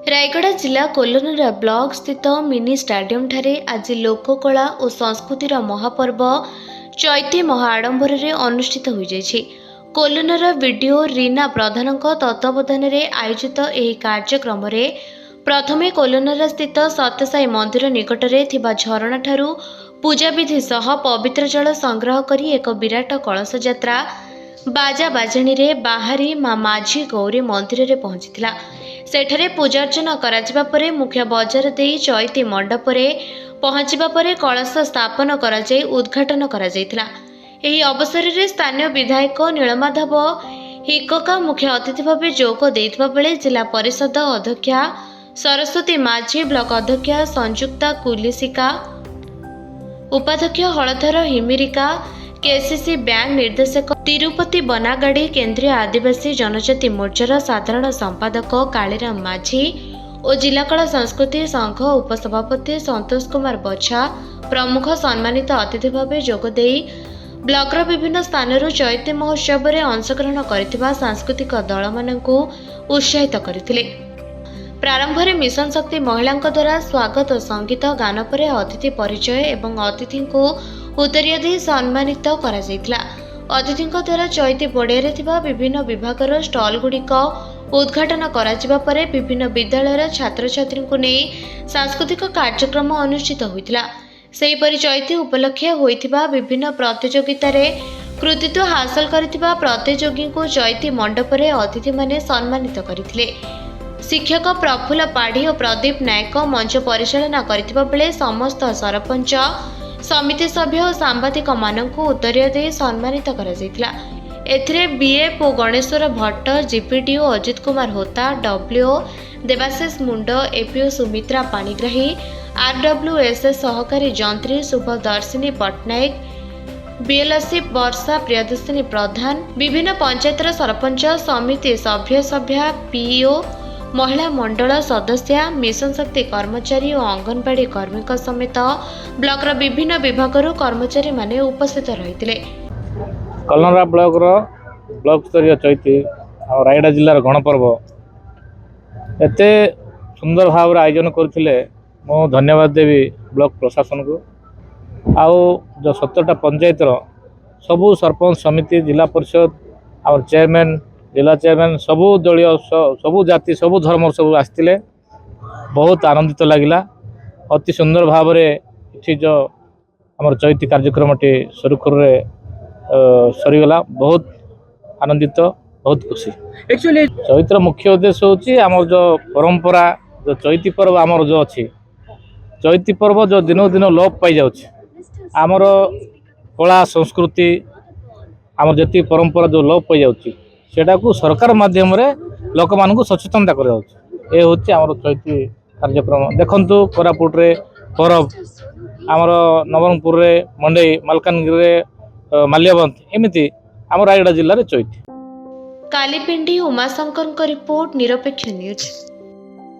रायगड़ा जिला कोलोनरा ब्लॉक स्थित mini stadium ठारे आज लोककला और संस्कृतिर महापर्व चैती महाआडंबर अनुष्ठित हो जाइछि। कोलोनरा वीडियो रीना प्रधान तत्वावधान में आयोजित यह कार्यक्रम प्रथमे कोलोनरा स्थित सत्यसाई मंदिर निकटरे थिबा झरणा ठारू पूजा विधि सह पवित्र जल संग्रह करी एक विराट कलश यात्रा बाजा बाजाणी रे बाहरी माँ माझी गौरी मंदिर रे पहुंचीथिला। सेठरे पूजार्चना कराजिबा परे मुख्य बजार देई चैती मंडप रे पहुंचीबा परे कलश स्थापन कराଯାई उद्घाटन कराଯାଇथिला। एही अवसर रे स्थानीय विधायक नीलमाधव हिक्का मुख्य अतिथि भाव जोग देइथिबा बेले जिला परिषद अध्यक्षा सरस्वती माझी, ब्लॉक अध्यक्षा संयुक्ता कुलिसिका, उपाध्यक्ष हलधर हिमिरिका, केसीसी बैंक निर्देशक तिरुपति बनागाड़ी, केंद्रीय आदिवासी जनजाति मोर्चार साधारण संपादक कालीराम माझी और जिला कला संस्कृति संघ उपसभापति संतोष कुमार बछा प्रमुख सम्मानित अतिथि भाव जोगदे ब्लॉकर विभिन्न स्थानरू चैती महोत्सव में अंशग्रहण कर सांस्कृतिक दल मानू उत्साहित करथिले। प्रारंभ में मिशन शक्ति महिला द्वारा स्वागत संगीत गान पर अतिथि परिचय एवं अतिथि को उत्तरीय दे सम्मानित करा जायतिला। अतिथि द्वारा चैती पड़िया थिबा विभिन्न विभागर स्टल गुड़िक उद्घाटन करा परे विभिन्न विद्यालयर छात्र छात्री को नहीं सांस्कृतिक कार्यक्रम अनुष्ठित होइतिला। सेहीपरि चैती उपलक्षे होइतिबा विभिन्न प्रतियोगितार कृतित्व हासिल करथिबा प्रतियोगी को चैती मंडप रे अतिथि माने सम्मानित करथिले। शिक्षक प्रफुल्ल पाढ़ी और प्रदीप नायक मंच परिचालना करथिबा बेले समस्त सरपंच समिति सभ्य और सांबादिक मानकु उत्तरीय दे सम्मानित करा जायतिला। एथिरे बीएफ और गणेश्वर भट्ट, जीपीडीओ अजित कुमार होता, डब्ल्यूओ देवाशीष मुंड, एपीओ सुमित्रा पाणिग्राही, आरडब्ल्यूएसएस सहकारी जंत्री शुभदर्शिनी पट्टनायक, बीएलसी वर्षा प्रियदर्शिनी प्रधान, विभिन्न पंचायतर सरपंच समिति सभ्या, पीओ, महिला मंडल सदस्या, मिशन शक्ति कर्मचारी और अंगनवाड़ी कर्मी समेत ब्लॉकर विभिन्न विभागर कर्मचारी माने उपस्थित रही। कोलोनरा ब्लॉक स्तरीय चैती और रायगड़ा जिलार गणपर्व एते सुंदर भाव आयोजन करथिले। मो धन्यवाद देवी ब्लॉक प्रशासन को आउ जो 17टा पंचायतर सबू सरपंच समिति, जिला परिषद और चेयरमैन, जिला चेयरमैन सबू दलीय सबू जाति सबू धर्म सब आसते बहुत आनंदित लगिला। अति सुंदर भाव जो आमर चैती कार्यक्रम सुरुखुर सरीगला। बहुत आनंदित, बहुत खुशी। एक्चुअली चैत्र मुख्य उद्देश्य होची आमर जो परंपरा जो चैती पर्व आमर जो अच्छी चैती पर्व जो दिनों दिन लोप पाई जाउछि। आमर कला संस्कृति आमर जति परंपरा जो लोप पाई जाउछि सेटा को सरकार माध्यम रे लोक मानकु सचेतनता कर जाउछि। ए होछि आमर चैती कार्यक्रम। देखंतु कोरापुट रे परब, आमर नवरंगपुर रे मंडई, मालकानगिरी रे माल्यवंत, एमिति आमर रायगड़ा जिल्ला रे चैती। कालीपिंडी उमाशंकर रिपोर्ट, निरपेक्ष न्यूज।